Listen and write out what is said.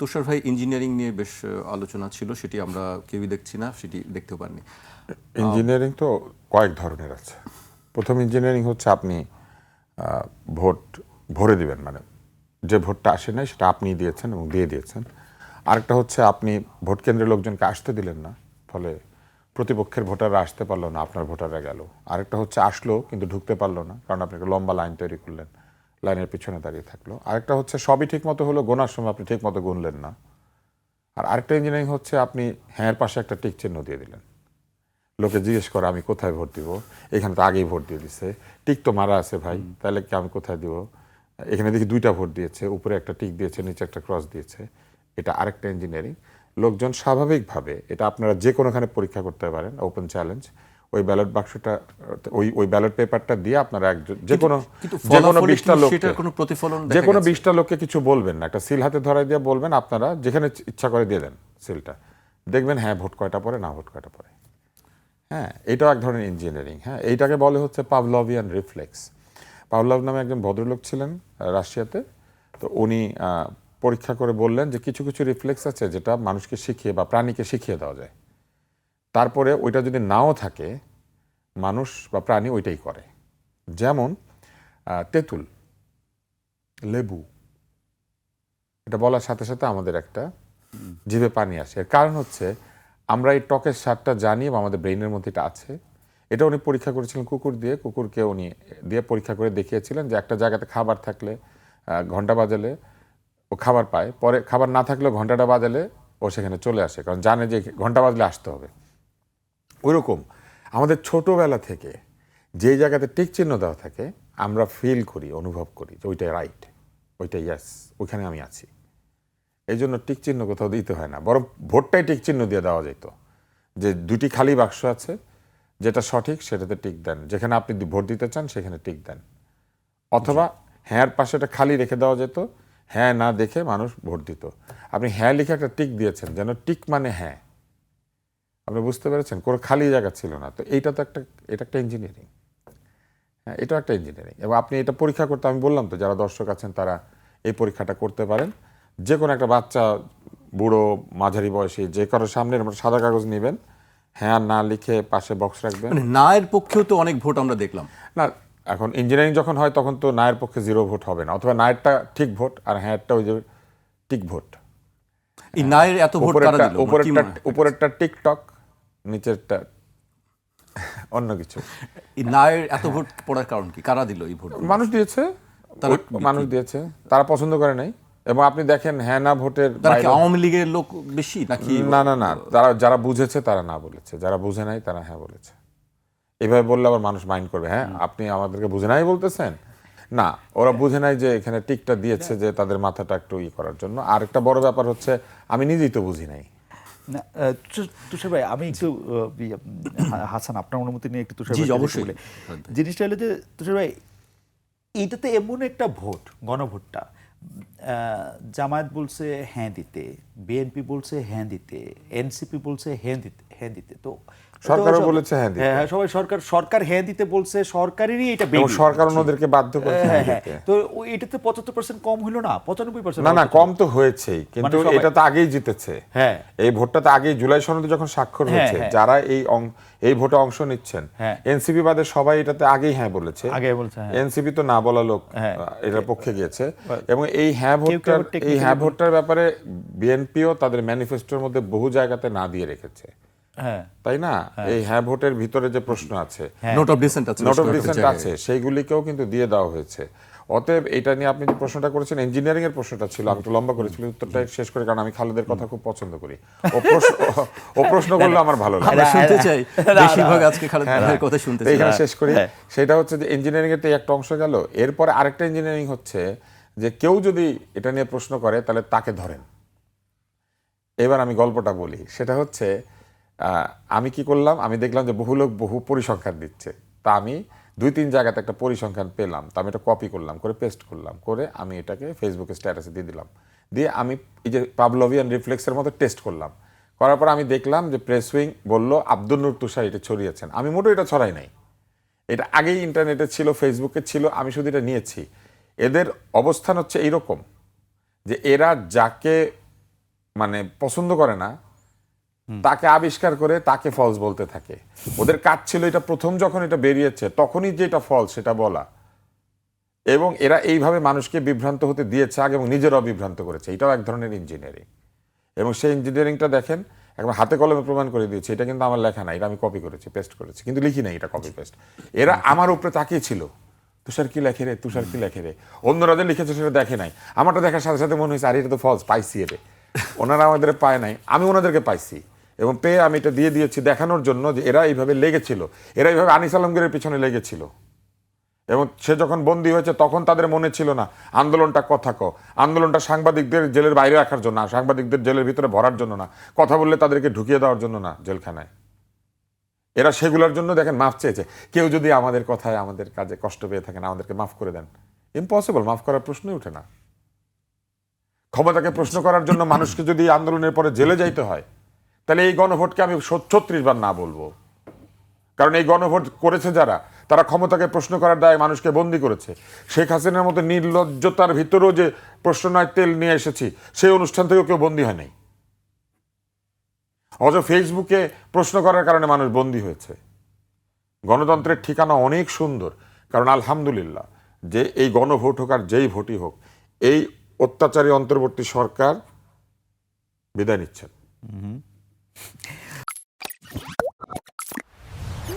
তুষার ভাই, ইঞ্জিনিয়ারিং নিয়ে বেশ আলোচনা ছিল, সেটি আমরা কেউই দেখছি না, সেটি দেখতেও পারিনি। ইঞ্জিনিয়ারিং তো কয়েক ধরনের আছে। প্রথম ইঞ্জিনিয়ারিং হচ্ছে আপনি ভোট ভরে দিবেন, মানে যে ভোটটা আসে নাই সেটা আপনি দিয়েছেন এবং দিয়ে দিয়েছেন। আরেকটা হচ্ছে আপনি ভোট কেন্দ্রের লোকজনকে আসতে দিলেন না, ফলে প্রতিপক্ষের ভোটাররা আসতে পারলো না, আপনার ভোটাররা গেল। আরেকটা হচ্ছে আসলো কিন্তু ঢুকতে পারলো না, কারণ আপনি একটা লম্বা লাইন তৈরি করলেন, লাইনের পিছনে দাঁড়িয়ে থাকলো। আরেকটা হচ্ছে সবই ঠিক মতো হলো, গোনার সময় আপনি ঠিক মতো গুনলেন না। আর আরেকটা ইঞ্জিনিয়ারিং হচ্ছে আপনি হ্যাঁর পাশে একটা টিক চিহ্ন দিয়ে দিলেন। লোকে জিজ্ঞেস করে আমি কোথায় ভোট দিব, এখানে তো আগেই ভোট দিয়ে দিছে, টিক তো মারা আছে ভাই, তাহলে কি আমি কোথায় দিব? এখানে দেখি 2টা ভোট দিয়েছে, উপরে একটা টিক দিয়েছে, নিচে একটা ক্রস দিয়েছে। এটা আরেকটা ইঞ্জিনিয়ারিং। লোকজন স্বাভাবিকভাবে, এটা আপনারা যে কোনোখানে পরীক্ষা করতে পারেন, ওপেন চ্যালেঞ্জ। ওই ব্যালট বাক্সটা, ওই ব্যালট পেপারটা দিয়ে আপনারা যে কোনো 20টা লোক, যে কোনো 20টা লোককে কিছু বলবেন না, একটা সিল হাতে ধরাই দিয়ে বলবেন আপনারা যেখানে ইচ্ছা করে দিয়ে দেন সিলটা, দেখবেন হ্যাঁ ভোট কয়টা পড়ে, না ভোট কয়টা পড়ে। হ্যাঁ, এটাও এক ধরনের ইঞ্জিনিয়ারিং। হ্যাঁ, এইটাকে বলে হচ্ছে পাভলভিয়ান রিফ্লেক্স। পাভলভ নামে একজন ভদ্রলোক ছিলেন রাশিয়াতে। তো উনি পরীক্ষা করে বললেন যে কিছু কিছু রিফ্লেক্স আছে যেটা মানুষকে শিখিয়ে বা প্রাণীকে শিখিয়ে দেওয়া যায়। তারপরে ওইটা যদি নাও থাকে, মানুষ বা প্রাণী ওইটাই করে। যেমন তেঁতুল, লেবু, এটা বলার সাথে সাথে আমাদের একটা জিভে পানি আসে। এর কারণ হচ্ছে আমরা এই টকের স্বাদটা জানি এবং আমাদের ব্রেইনের মধ্যে এটা আছে। এটা উনি পরীক্ষা করেছিলেন কুকুর দিয়ে, কুকুরকে উনি দিয়ে পরীক্ষা করে দেখিয়েছিলেন যে একটা জায়গাতে খাবার থাকলে ঘন্টা বাজালে ও খাবার পায়, পরে খাবার না থাকলেও ঘন্টাটা বাজালে ও সেখানে চলে আসে, কারণ জানে যে ঘন্টা বাজলে আসতে হবে। ওইরকম আমাদের ছোটোবেলা থেকে যেই জায়গাতে টিক চিহ্ন দেওয়া থাকে, আমরা ফিল করি, অনুভব করি যে ওইটাই রাইট, ওইটাই ইয়াস, ওইখানে আমি আছি। এই জন্য টিক চিহ্ন কোথাও দিতে হয় না, বরং ভোটটাই টিক চিহ্ন দিয়ে দেওয়া যেত। যে 2টি খালি বাক্স আছে, যেটা সঠিক সেটাতে টিক দেন, যেখানে আপনি ভোট দিতে চান সেখানে টিক দেন। অথবা হ্যাঁর পাশে একটা খালি রেখে দেওয়া যেত, হ্যাঁ না দেখে মানুষ ভোট দিত। আপনি হ্যাঁ লিখে একটা টিক দিয়েছেন, যেন টিক মানে হ্যাঁ, আপনি বুঝতে পেরেছেন, কোনো খালি জায়গা ছিল না। তো এটা একটা ইঞ্জিনিয়ারিং। হ্যাঁ, এটাও একটা ইঞ্জিনিয়ারিং। এবং আপনি এটা পরীক্ষা করতে, আমি বললাম তো, যারা দর্শক আছেন তারা এই পরীক্ষাটা করতে পারেন। যে কোনো একটা বাচ্চা, বুড়ো, মাঝারি বয়সী, যে কারোর সামনে সাদা কাগজ নেবেন, হ্যাঁ না লিখে পাশে বক্স রাখবেন। মানে না এর পক্ষেও তো অনেক ভোট আমরা দেখলাম না, এখন ইঞ্জিনিয়ারিং যখন হয় তখন তো নায়ের পক্ষে 0 ভোট হবে না, অথবা নায়েরটা ঠিক ভোট আর হ্যাঁটা ওই যে টিক ভোট। এই না এর এত ভোট কারা দিল? উপরেরটা টিকটক, নিচেরটা অন্য কিছু। এই না এর এত ভোট পড়ার কারণ কি? কারা দিল এই ভোট? মানুষ দিয়েছে, মানুষ দিয়েছে, তারা পছন্দ করে নাই। এবং আপনি দেখেন হ্যাঁ না ভোটের আওয়ামী লীগের লোক বেশি নাকি? না, যারা বুঝেছে তারা না বলেছে, যারা বুঝে নাই তারা হ্যাঁ বলেছে। এভাবে বললে আবার মানুষ মাইন্ড করবে, হ্যাঁ আপনি আমাদেরকে বুঝে নাই বলতেছেন। না, ওরা বুঝে নাই যে এখানে টিকটা দিয়েছে যে তাদের মাথাটা একটু করার জন্য। আর একটা বড় ব্যাপার হচ্ছে আমি নিজেই তো বুঝি নাই। না, তুষার ভাই, আমি একটু হাসান আপনার অনুমতি নিয়ে একটু তুষার ভাই অবশ্যই। জিনিসটা হলো যে তুষার ভাই, এইটাতে এমন একটা ভোট, গণভোটটা, জামায়াত বলছে হ্যাঁ দিতে, বিএনপি বলছে হ্যাঁ দিতে, এনসিপি বলছে হ্যাঁ দিতে, তো সরকারও বলেছে হ্যাঁ দিতে। হ্যাঁ, সবাই সরকার হ্যাঁ দিতে বলছে, সরকারেরই এটা বেশি, সরকার অন্যদেরকে বাধ্য করছে হ্যাঁ দিতে। তো এটাতে 75% কম হলো না? 95%? না, কম তো হয়েছেই, কিন্তু এটা তো আগেই জিতেছে। হ্যাঁ, এই ভোটটা তো আগেই জুলাই সনদে যখন স্বাক্ষর হয়েছে, যারা এই ভোটে অংশ নিচ্ছেন, এনসিপি বাদে সবাই এটাতে আগেই হ্যাঁ বলেছে। এনসিপি তো না বলা লোক এটার পক্ষে গিয়েছে। এবং এই হ্যাঁ ভোটটার ব্যাপারে বিএনপিও তাদের ম্যানিফেস্টোর মধ্যে বহু জায়গাতে না দিয়ে রেখেছে, তাই না? এই হ্যাঁ ভোটের ভিতরে যে প্রশ্ন আছে, নোট অফ ডিসেন্ট আছে, সেইগুলিকেও কিন্তু দিয়ে দেওয়া হয়েছে। অতএব এটা নিয়ে আপনি যে প্রশ্নটা করেছেন, ইঞ্জিনিয়ারিং এর প্রশ্নটা ছিল, আমি একটু লম্বা করেছিল উত্তরটা শেষ করে, কারণ আমি খালেদের কথা খুব পছন্দ করি। ও প্রশ্ন করলে আমার ভালো লাগে, আমরা শুনতে চাই বেশিরভাগ। আজকে খালেদ ভাইয়ের কথা শুনতে চাই। এখানে শেষ করি। সেটা হচ্ছে যে ইঞ্জিনিয়ারিং এর একটা অংশ গেল। এরপরে আরেকটা ইঞ্জিনিয়ারিং হচ্ছে যে কেউ যদি এটা নিয়ে প্রশ্ন করে তাহলে তাকে ধরেন। এবার আমি গল্পটা বলি। সেটা হচ্ছে আমি কি করলাম, আমি দেখলাম যে বহু লোক বহু পরিসংখ্যান দিচ্ছে। তা আমি 2-3 জায়গাতে একটা পরিসংখ্যান পেলাম, তা আমি এটা কপি করলাম, করে পেস্ট করলাম, করে আমি এটাকে ফেসবুকে স্ট্যাটাসে দিয়ে দিলাম। দিয়ে আমি এই যে পাভলভিয়ান রিফ্লেক্সের মতো টেস্ট করলাম। করার পর আমি দেখলাম যে প্রেস উইং বলল আব্দুল নূর তুষার এটা ছড়িয়েছেন। আমি মোটেও এটা ছড়াই নাই, এটা আগেই ইন্টারনেটে ছিল, ফেসবুকে ছিল, আমি শুধু এটা নিয়েছি। এদের অবস্থান হচ্ছে এইরকম যে এরা যাকে মানে পছন্দ করে না তাকে আবিষ্কার করে তাকে ফলস বলতে থাকে। ওদের কাজ ছিল এটা প্রথম যখন এটা বেরিয়েছে তখনই যে এটা ফলস সেটা বলা, এবং এরা এইভাবে মানুষকে বিভ্রান্ত হতে দিয়েছে আগে এবং নিজেরাও বিভ্রান্ত করেছে। এটাও এক ধরনের ইঞ্জিনিয়ারিং, এবং সেই ইঞ্জিনিয়ারিংটা দেখেন একবার হাতে কলমে প্রমাণ করে দিয়েছে। এটা কিন্তু আমার লেখা না, এটা আমি কপি করেছি, পেস্ট করেছি, কিন্তু লিখি নাই, এটা কপি পেস্ট। এরা আমার উপরে তাকিয়ে ছিল, তুষার কি লেখে রে, তুষার কি লেখে রে, অন্যরা যে লিখেছে সেটা দেখে নাই। আমারটা দেখার সাথে সাথে মনে হয়েছে আরে এটা তো ফলস, পাইছি রে। ওনারা আমাদের পায় নাই, আমি ওনাদেরকে পাইছি, এবং পেয়ে আমি এটা দিয়ে দিয়েছি দেখানোর জন্য যে এরা এইভাবে লেগেছিল, এরা এইভাবে আনিস আলমগীরের পিছনে লেগেছিল। এবং সে যখন বন্দী হয়েছে তখন তাদের মনে ছিল না আন্দোলনটা কথা আন্দোলনটা সাংবাদিকদের জেলের বাইরে রাখার জন্য, সাংবাদিকদের জেলের ভিতরে ভরার জন্য না, কথা বললে তাদেরকে ঢুকিয়ে দেওয়ার জন্য না জেলখানায়। এরা সেগুলোর জন্য দেখেন মাফ চেয়েছে। কেউ যদি আমাদের কথায় আমাদের কাজে কষ্ট পেয়ে থাকেন আমাদেরকে মাফ করে দেন, ইম্পসিবল, মাফ করার প্রশ্নই ওঠে না। ক্ষমতাকে প্রশ্ন করার জন্য মানুষকে যদি আন্দোলনের পরে জেলে যাইতে হয় তাহলে এই গণভোটকে আমি 36 বার না বলবো, কারণ এই গণভোট করেছে যারা, তারা ক্ষমতাকে প্রশ্ন করার দায়ে মানুষকে বন্দী করেছে। শেখ হাসিনার মতো নির্লজ্জতার ভিতরেও যে প্রশ্ন নয় তেল নিয়ে এসেছি, সেই অনুষ্ঠান থেকেও কেউ বন্দী হয় নাই। অথচ ফেসবুকে প্রশ্ন করার কারণে মানুষ বন্দী হয়েছে। গণতন্ত্রের ঠিকানা অনেক সুন্দর, কারণ আলহামদুলিল্লাহ যে এই গণভোট হোক আর যেই ভোটই হোক, এই অত্যাচারী অন্তর্বর্তী সরকার বিদায় নিচ্ছেন।